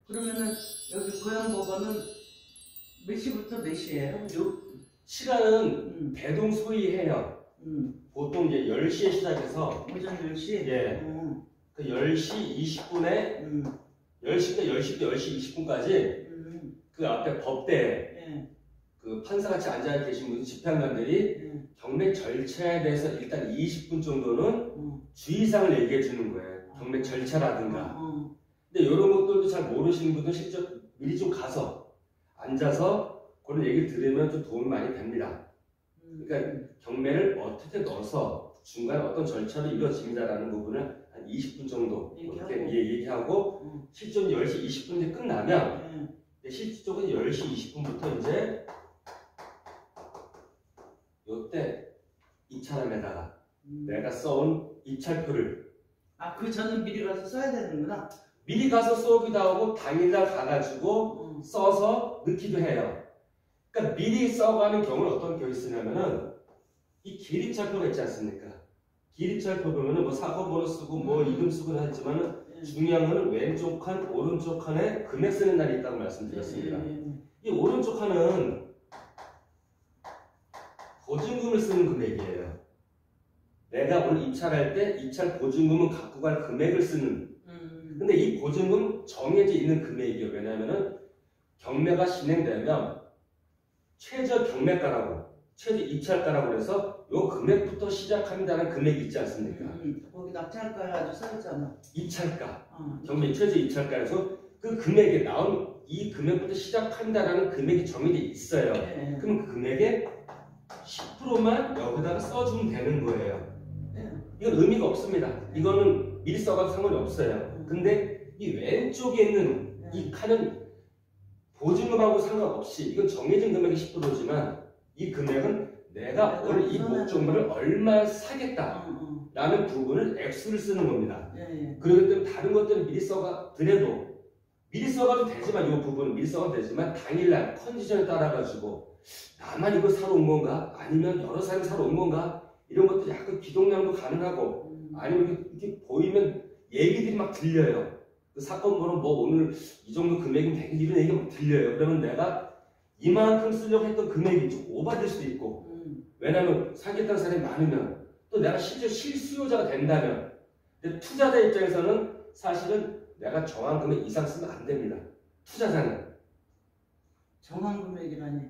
그러면은 여기 고양법원은 몇 시부터 몇 시예요? 시간은 대동 소이해요. 보통 이제 10시에 시작해서 오전 10시? 예. 그 10시 20분에 10시부터 10시 20분까지 그 앞에 법대에 그 판사같이 앉아 계신 분들 집행관들이 경매 절차에 대해서 일단 20분 정도는 주의사항을 얘기해 주는 거예요. 경매 절차라든가. 근데 이런 것들도 잘 모르시는 분들 실제 미리 좀 가서 앉아서 그런 얘기를 들으면 좀 도움이 많이 됩니다. 그러니까 경매를 어떻게 넣어서 중간에 어떤 절차로 이루어집니다라는 부분을 한 20분 정도 이렇게 얘기하고 실전 10시 20분이 끝나면 실질적으로 10시 20분부터 이제 요때 입찰함에다가 내가 써온 입찰표를 그 전은 미리 가서 써야 되는구나. 미리 가서 쏘기도 하고 당일날 가가지고 써서 넣기도 해요. 그러니까 미리 써가는 경우는 어떤 경우 있으냐면은 이 기립찰표가 있지 않습니까? 기립찰표 보면은 뭐 사건번호 쓰고 뭐 이름 쓰고 하지만은 중요한 거는 왼쪽 칸, 오른쪽 칸에 금액 쓰는 날이 있다고 말씀드렸습니다. 이 오른쪽 칸은 보증금을 쓰는 금액이에요. 내가 오늘 입찰할 때 입찰 보증금은 갖고 갈 금액을 쓰는. 근데 이 보증금 정해져 있는 금액이에요. 왜냐하면은 경매가 진행되면 최저 경매가라고, 최저 입찰가라고 해서 요 금액부터 시작합니다라는 금액이 있지 않습니까? 거기 낙찰가 가지고 써있잖아. 입찰가, 경매 최저 입찰가에서 그 금액에 나온 이 금액부터 시작한다라는 금액이 정해져 있어요. 그럼 그 금액의 10%만 여기다가 써주면 되는 거예요. 이건 의미가 없습니다. 이거는 미리 써가도 상관이 없어요. 근데 이 왼쪽에 있는 이 칸은 보증금하고 상관없이 이건 정해진 금액이 10%지만 이 금액은 내가 오늘 이 목적물을 얼마 사겠다라는 부분을 액수를 쓰는 겁니다. 그렇기 때문에 다른 것들은 미리 써가더라도 미리 써가도 되지만 이 부분은 미리 써가도 되지만 당일날 컨디션에 따라 가지고 나만 이거 사러 온 건가? 아니면 여러 사람이 사러 온 건가? 이런 것도 약간 기동량도 가능하고 아니면 이렇게 보이면 얘기들이 막 들려요. 그 사건 번호 뭐 오늘 이 정도 금액이면 되겠 이런 얘기가 막 들려요. 그러면 내가 이만큼 쓰려고 했던 금액이 좀 오버될 수도 있고 왜냐하면 사겠다는 사람이 많으면 또 내가 실제 실수요자가 된다면 근데 투자자 입장에서는 사실은 내가 정한 금액 이상 쓰면 안 됩니다. 투자자는 정한 금액이라니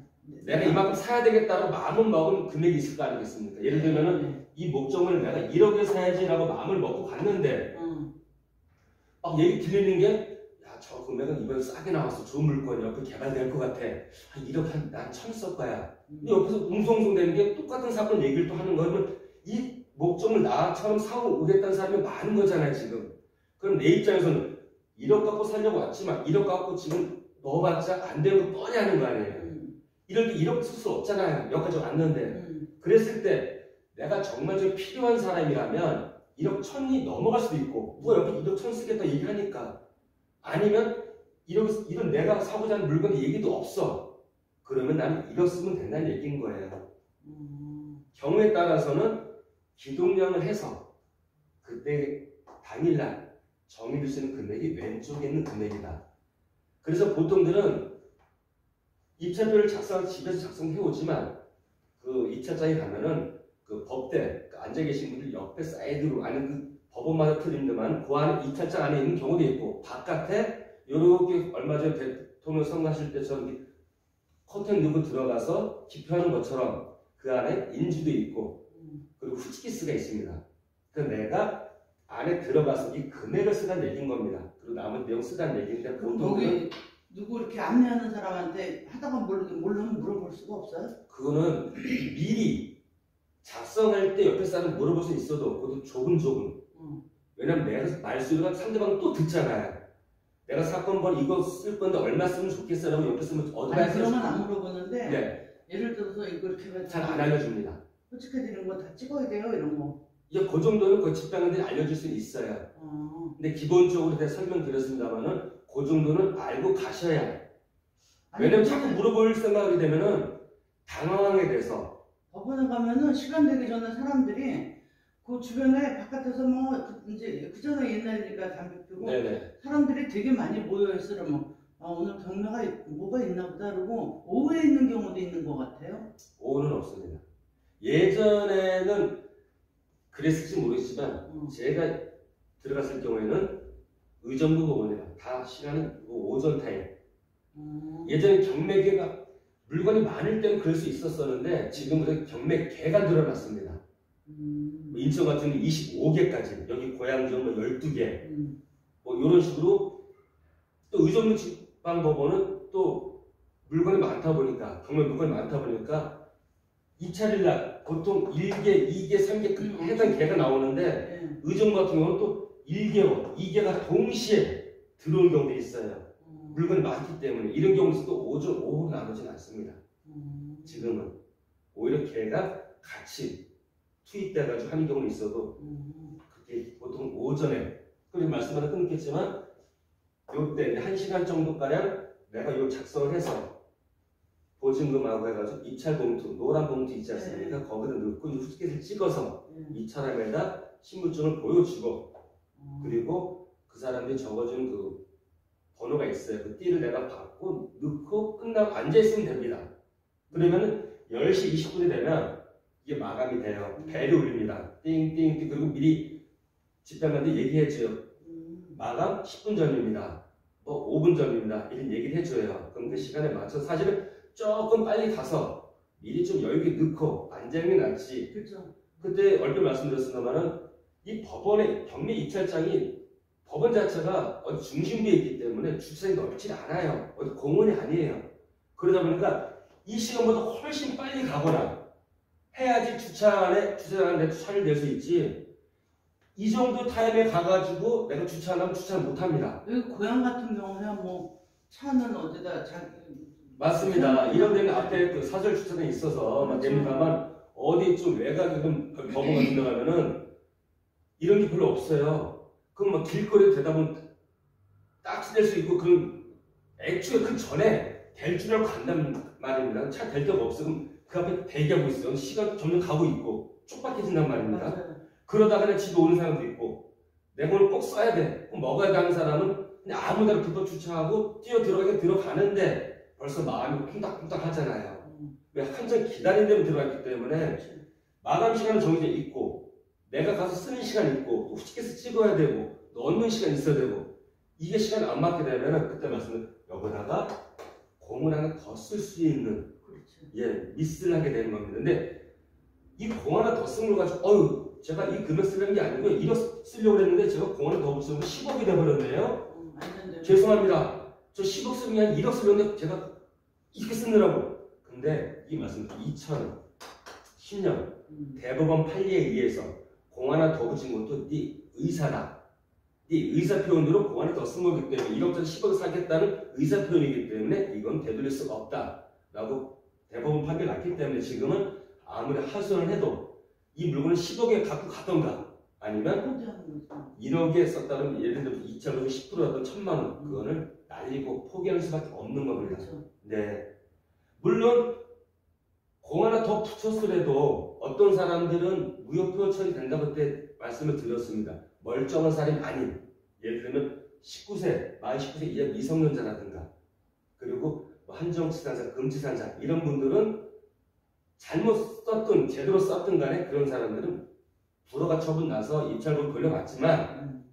내가 이만큼 사야 되겠다고 마음을 먹은 금액이 있을 거 아니겠습니까? 예를 들면은 이 목적물을 내가 1억에 사야지라고 마음을 먹고 갔는데 막 얘기 들리는 게 야, 저 금액은 이번에 싸게 나왔어. 좋은 물건이야. 그 개발될 것 같아. 한 1억 난 1,000 쓸 거야. 근데 옆에서 웅성웅성 되는 게 똑같은 사건 얘기를 또 하는 거면 이 목적물 나처럼 사고 오겠다는 사람이 많은 거잖아요, 지금. 그럼 내 입장에서는 1억 갖고 살려고 왔지만 1억 갖고 지금 넣어봤자 안 되는 거 뻔히 하는 거 아니에요. 이럴 때 1억 쓸 수 없잖아요. 여기까지 왔는데. 그랬을 때 내가 정말 좀 필요한 사람이라면 1억 1,000이 넘어갈 수도 있고 누가 옆에 1억 1,000 쓰겠다 얘기하니까 아니면 1억 내가 사고자 하는 물건 얘기도 없어. 그러면 나는 1억 쓰면 된다는 얘기인 거예요. 경우에 따라서는 기동량을 해서 그때 당일날 정의를 쓰는 금액이 왼쪽에 있는 금액이다. 그래서 보통들은 입찰표를 집에서 작성해 오지만 그 입찰장에 가면은 그 법대 앉아 계신 분들 옆에 사이드로 아니면 그 법원마다 틀린데만 그 안에 입찰장 안에 있는 경우도 있고 바깥에 이렇게 얼마 전에 대통령 선거하실 때처럼 커튼 누고 들어가서 기표하는 것처럼 그 안에 인주도 있고 그리고 후치키스가 있습니다. 그래서 내가 안에 들어가서 이 금액을 쓰라는 얘기인 겁니다. 그리고 남은 내용 쓰라는 얘기인데 보통은 누구 이렇게 안내하는 사람한테 하다가 모르면 물어볼 수가 없어요? 그거는 미리 작성할 때 옆에 사람 물어볼 수 있어도 그것도 조금 왜냐면 내가 말수가 상대방은 또 듣잖아요. 내가 사건 번 이거 쓸 건데 얼마 쓰면 좋겠어 라고 옆에 쓰면 어드바이스 그러면 안 물어보는데 예를 들어서 이거 이렇게 해가지고 잘 안 알려줍니다. 솔직해지는 거 다 찍어야 돼요 이런 거. 이제 그 정도는 그 집행관들이 알려줄 수 있어요. 근데 기본적으로 제가 설명드렸습니다만은 그 정도는 알고 가셔야 해요. 왜냐면 자꾸 물어볼 생각이 되면은 당황하게 돼서 법원에 가면은 시간 되기 전에 사람들이 그 주변에 바깥에서 뭐 이제 그 전에 옛날이니까 담배 피우고 네네. 사람들이 되게 많이 모여 있으러 뭐 오늘 경매가 뭐가 있나 보다 그러고 오후에 있는 경우도 있는 것 같아요. 오후는 없습니다. 예전에는 그랬을지 모르겠지만 제가 들어갔을 경우에는 의정부 법원이라 다 시간은 오전 타임. 예전에 경매계가 물건이 많을 때는 그럴 수 있었었는데 지금은 경매계가 늘어났습니다. 인천 같은 경우는 25개까지, 여기 고양시는 뭐 12개, 뭐 이런 식으로. 또 의정부 지방법원은 또 물건이 많다 보니까, 경매 물건이 많다 보니까 입찰일날 보통 1개, 2개, 3개 해당 개가 나오는데 의정부 같은 경우는 또 1개와 2개가 동시에 들어온 경우도 있어요. 물건이 많기 때문에. 이런 경우는 또 오전, 오후 나누진 않습니다. 지금은 오히려 개가 같이 투입돼가지고 하는 경우는 있어도 그게 보통 오전에, 그리고 말씀 하나 끊겠지만 요때 1시간 정도가량 내가 요 작성을 해서 보증금하고 해가지고 입찰 봉투, 노란 봉투 있지 않습니까? 거기다 넣고 후스켓을 찍어서 이 사람에다 신분증을 보여주고, 그리고 그 사람들이 적어준 그 번호가 있어요. 그 띠를 내가 받고 넣고 끝나고 앉아있으면 됩니다. 그러면 10시 20분이 되면 이게 마감이 돼요. 벨이 울립니다. 띵띵띵. 그리고 미리 집행관한테 얘기해줘요. 마감 10분 전입니다. 뭐 5분 전입니다. 이런 얘기를 해줘요. 그럼 그 시간에 맞춰서 사실은 조금 빨리 가서 미리 좀 여유 있게 넣고 앉아있는 게 낫지. 그렇죠. 그때 얼핏 말씀드렸습니다만은 이 법원의 경매 입찰장이 법원 자체가 어디 중심부에 있기 때문에 주차장이 넓지 않아요. 어디 공원이 아니에요. 그러다 보니까 이 시간보다 훨씬 빨리 가거나 해야지 주차장 안에 차를 낼 수 있지. 이 정도 타임에 가가지고 내가 주차하면 주차를 못합니다. 여기 고향 같은 경우는 뭐 차는 어디다 맞습니다. 이런 데는 앞에 그 사설 주차장이 있어서 막 됩니다만 어디 좀 외곽에 법원 같은 데 가면은 이런 게 별로 없어요. 그럼 막 길거리에 되다 보면 딱지 될 수 있고, 그럼 애초에 그 전에 될 줄 알고 간단 말입니다. 차 될 데가 없으면 그 앞에 대기하고 있어요. 시간 점점 가고 있고 촉박해진단 말입니다. 맞아요. 그러다가 그냥 집에 오는 사람도 있고, 내가 오늘 꼭 써야 돼, 꼭 먹어야 돼 하는 사람은 그냥 아무 데나 붙어 주차하고 뛰어 들어가는데 벌써 마음이 쿵닥쿵닥 하잖아요. 왜 한참 기다리는 데면 들어갔기 때문에 마감 시간은 정해져 있고, 내가 가서 쓰는 시간 있고, 또 후치켓을 찍어야 되고, 넣는 시간 있어야 되고, 이게 시간 안 맞게 되면 그때 말씀은 여기다가 공을 하나 더 쓸 수 있는, 미스를 하게 되는 겁니다. 근데 이 공 하나 더 쓴 걸 가지고 제가 이 금액 쓰려는 게 아니고 1억 쓰려고 했는데 제가 공 하나 더 붙여서 10억이 돼버렸네요. 죄송합니다. 저 10억 쓰는 게 아니라 1억 쓰려는데 제가 이렇게 쓰느라고. 근데 이 말씀 2010년 대법원 판례에 의해서 공 하나 더 붙인 것도 네 의사다. 네 의사 표현으로 공 하나 더 쓴 거기 때문에 1억짜리 10억을 사겠다는 의사 표현이기 때문에 이건 되돌릴 수가 없다 라고 대법원 판례가 났기 때문에 지금은 아무리 하소연을 해도 이 물건을 10억에 갖고 가던가 아니면 1억에 썼다는, 예를 들면 2,000원 10%였던 1,000만 원, 그거를 날리고 포기할 수밖에 없는 겁니다. 네. 물론 공 하나 더 붙였으래도 어떤 사람들은 무효표 처리된다고 그때 말씀을 드렸습니다. 멀쩡한 사람이 아닌, 예를 들면 19세, 만 19세 이하 미성년자라든가, 그리고 뭐 한정치산자, 금치산자, 이런 분들은 잘못 썼든 제대로 썼든 간에 그런 사람들은 불허가 처분 나서 입찰금 돌려받지만,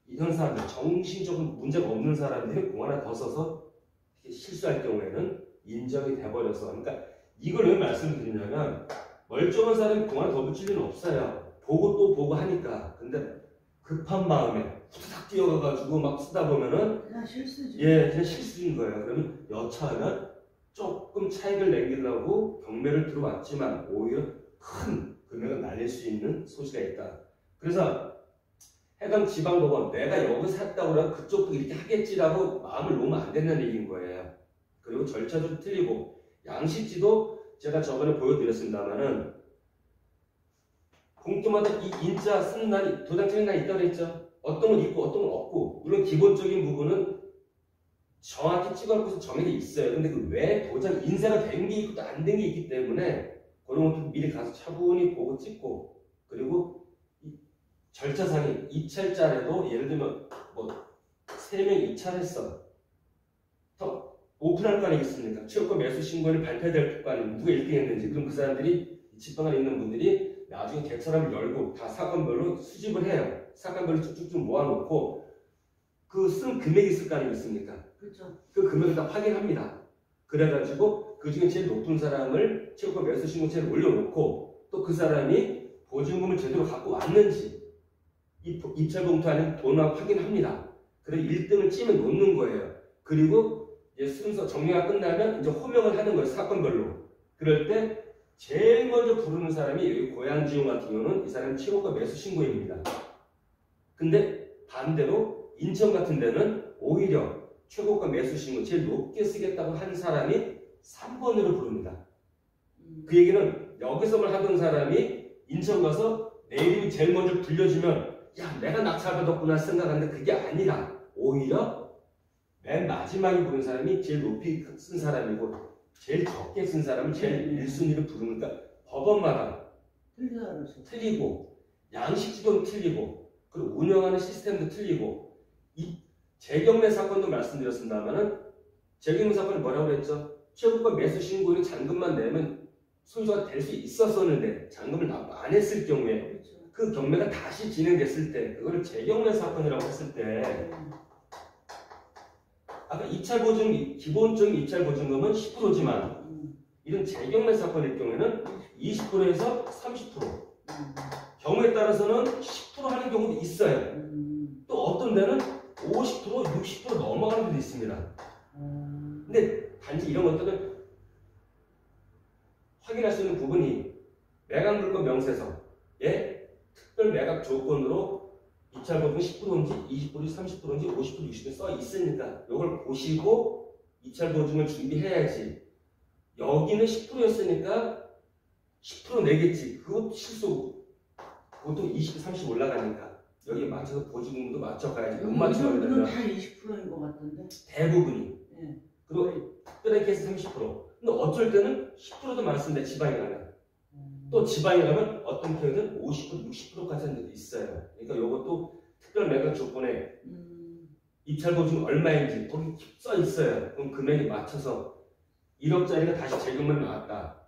이런 사람들, 정신적으로 문제가 없는 사람들이 공 하나 더 써서 실수할 경우에는 인정이 돼버려서, 그러니까 이걸 왜 말씀드리냐면, 멀쩡한 사람이 공 하나 더 붙일 일은 없어요. 보고 또 보고 하니까. 근데 급한 마음에 후다닥 뛰어가가지고 막 쓰다 보면은 그냥 실수지. 그냥 실수인 거예요. 그러면 여차하면 조금 차익을 남기려고 경매를 들어왔지만 오히려 큰 금액을 날릴 수 있는 소지가 있다. 그래서 해당 지방법원, 내가 여기 샀다고 그러면 그쪽도 이렇게 하겠지라고 마음을 놓으면 안 된다는 얘기인 거예요. 그리고 절차도 틀리고, 양식지도 제가 저번에 보여드렸습니다만은 봉투마다 이 인자 쓰는 날이, 도장 찍는 날이 있다고 했죠. 어떤 건 있고 어떤 건 없고, 물론 기본적인 부분은 정확히 찍어놓고서 정해져 있어요. 근데 그 외에 도장 인쇄가 된 게 있고 또 안 된 게 있기 때문에 그런 것도 미리 가서 차분히 보고 찍고, 그리고 절차상에 입찰자라도 예를 들면 뭐 3명 입찰했어. 더 오픈할 거 아니겠습니까? 최고가 매수 신고를 발표될 거 아니면 누가 1등 했는지. 그럼 그 사람들이 지방에 있는 분들이 나중에 객차람을 열고 다 사건별로 수집을 해요. 사건별로 쭉쭉쭉 모아놓고 그 쓴 금액이 있을 거 아니겠습니까? 그렇죠. 그 금액을 다 확인합니다. 그래가지고 그 중에 제일 높은 사람을 최고가 매수 신고체를 올려놓고 또 그 사람이 보증금을 제대로 갖고 왔는지 입찰 봉투 안에 돈을 확인합니다. 그래서 1등을 찜해 놓는 거예요. 그리고 이제 순서 정리가 끝나면 이제 호명을 하는 거예요. 사건별로. 그럴 때 제일 먼저 부르는 사람이 여기 고양지용 같은 경우는 이 사람이 최고가 매수 신고입니다. 근데 반대로 인천 같은 데는 오히려 최고가 매수 신고 제일 높게 쓰겠다고 한 사람이 3번으로 부릅니다. 그 얘기는 여기서만 하던 사람이 인천 가서 내 이름이 제일 먼저 불려지면 야 내가 낙찰받았구나 생각하는데 그게 아니라 오히려 맨 마지막에 부른 사람이 제일 높이 쓴 사람이고 제일 적게 쓴 사람은 제일 1순위를 부르니까 법원마다 틀리고 양식지도 틀리고 그리고 운영하는 시스템도 틀리고 이 재경매 사건도 말씀드렸습니다만은 재경매 사건이 뭐라고 그랬죠? 최고가 매수 신고인은 잔금만 내면 소유자가 될 수 있었었는데 잔금을 납부 안 했을 경우에 그 경매가 다시 진행됐을 때 그거를 재경매 사건이라고 했을 때 아까 입찰보증 기본적인 입찰보증금은 10%지만 이런 재경매 사건일 경우에는 20%에서 30% 경우에 따라서는 10% 하는 경우도 있어요. 또 어떤 데는 50%, 60% 넘어가는 데도 있습니다. 근데 단지 이런 것들은 확인할 수 있는 부분이 매각물건 명세서에 특별 매각 조건으로 입찰보증 10%인지 20%인지 30%인지 50%, 60% 써 있으니까 이걸 보시고 입찰보증을 준비해야지. 여기는 10%였으니까 10% 내겠지. 그것도 실수고 그것도 20, 30 올라가니까 여기에 맞춰서 보증금도 맞춰가야지. 못 맞추면 요즘은 다 20%인 것 같던데. 대부분이. 네. 그리고 특별한 케이스 30%. 근데 어쩔 때는 10%도 많습니다. 지방에 가면. 또 지방에 가면 어떤 경우는 50%, 60%까지 하는 데도 있어요. 그러니까 이것도 특별 매각 조건에 입찰보증 얼마인지 거기 써 있어요. 그럼 금액에 맞춰서 1억짜리가 다시 재경매로 나왔다.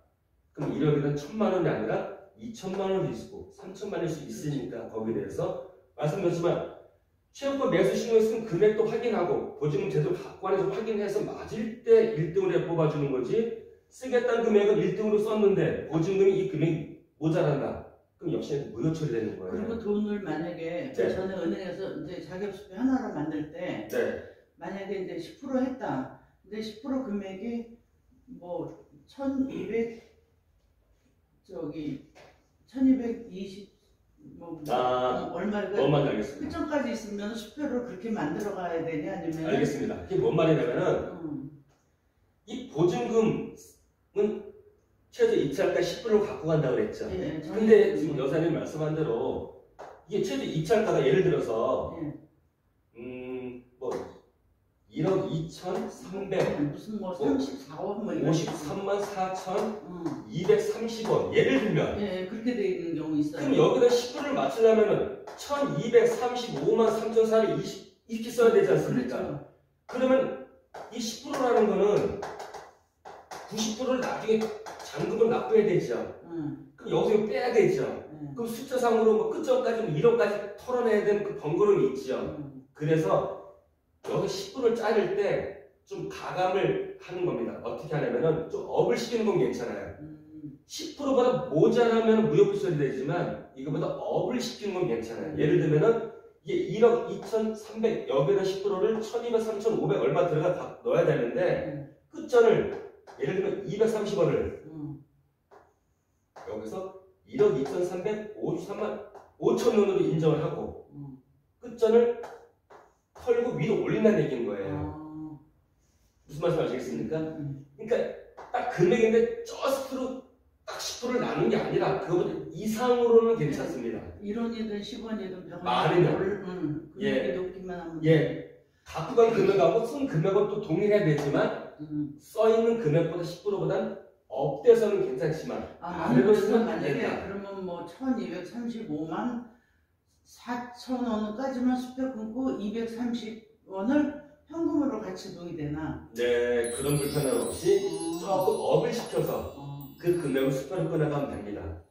그럼 1억이면 1,000만 원이 아니라 2,000만 원일 수 있고 3,000만 원일 수 있으니까 거기에 대해서 말씀드렸지만 최고가 매수 신고에 쓴 금액도 확인하고 보증금 제대로 갖고 안에서 확인해서 맞을 때 1등으로 뽑아주는 거지 쓰겠다는 금액은 1등으로 썼는데 보증금이 이 금액이 모자란다. 그럼 역시 무효 처리되는 거예요. 그리고 돈을 만약에 전에 은행에서 이제 자격수표 하나를 만들 때 만약에 이제 10% 했다. 근데 10% 금액이 뭐 1220 얼마가 뭔 말인지 알겠습니다. 끝점까지 있으면 수표를 그렇게 만들어 가야 되냐 아니면 알겠습니다. 이게 뭔 말이냐면은 이 보증금은 최저 입찰가 10%를 갖고 간다고 그랬죠. 근데 지금 여사님 말씀한 대로 이게 최저 입찰가가 예를 들어서 뭐 1억 2,300 무슨 뭐 34원 뭐 53만 4,230원 예를 들면 그렇게 돼 있는 경우 있어요. 그럼 여기다 10%를 맞추려면은 1,235만 3,420 이렇게 써야 되지 않습니까? 그렇죠. 그러면 이 10%라는 거는 90%를 나중에 잔금을 납부해야 되죠. 그럼 여기서 빼야 되죠. 그럼 숫자상으로 뭐 끝점까지 1억까지 털어내야 되는 그 번거로움이 있죠. 그래서 여기 10%를 자를 때 좀 가감을 하는 겁니다. 어떻게 하냐면은 좀 업을 시키는 건 괜찮아요. 10%보다 모자라면 무효 처리 되지만 이거보다 업을 시키는 건 괜찮아요. 예를 들면은 이게 1억 2,300 여기다 10%를 1,200, 3,500 얼마 들어가 넣어야 되는데 끝전을 예를 들면 230원을 여기서 1억 2,353만 5천원으로 인정을 하고 끝전을 털고 위로 올린다는 얘기인 거예요. 무슨 말씀 아시겠습니까? 그러니까 딱 금액인데 저 스프로 딱 10%를 나눈 게 아니라 그거보다 이상으로는 괜찮습니다. 1원이든 10원이든 많으면 금액이 높기만 하면 갖고 간 금액하고 쓴 금액은 또 동일해야 되지만 써있는 금액보다 10%보다는 업돼서는 괜찮지만 아래로 쓰면 만약에 그러면 뭐 1235만 4,000원까지만 수표 끊고 230원을 현금으로 같이 동의되나? 네, 그런 불편함 없이 조금 업을 시켜서 그 금액을 수표를 끊어가면 됩니다.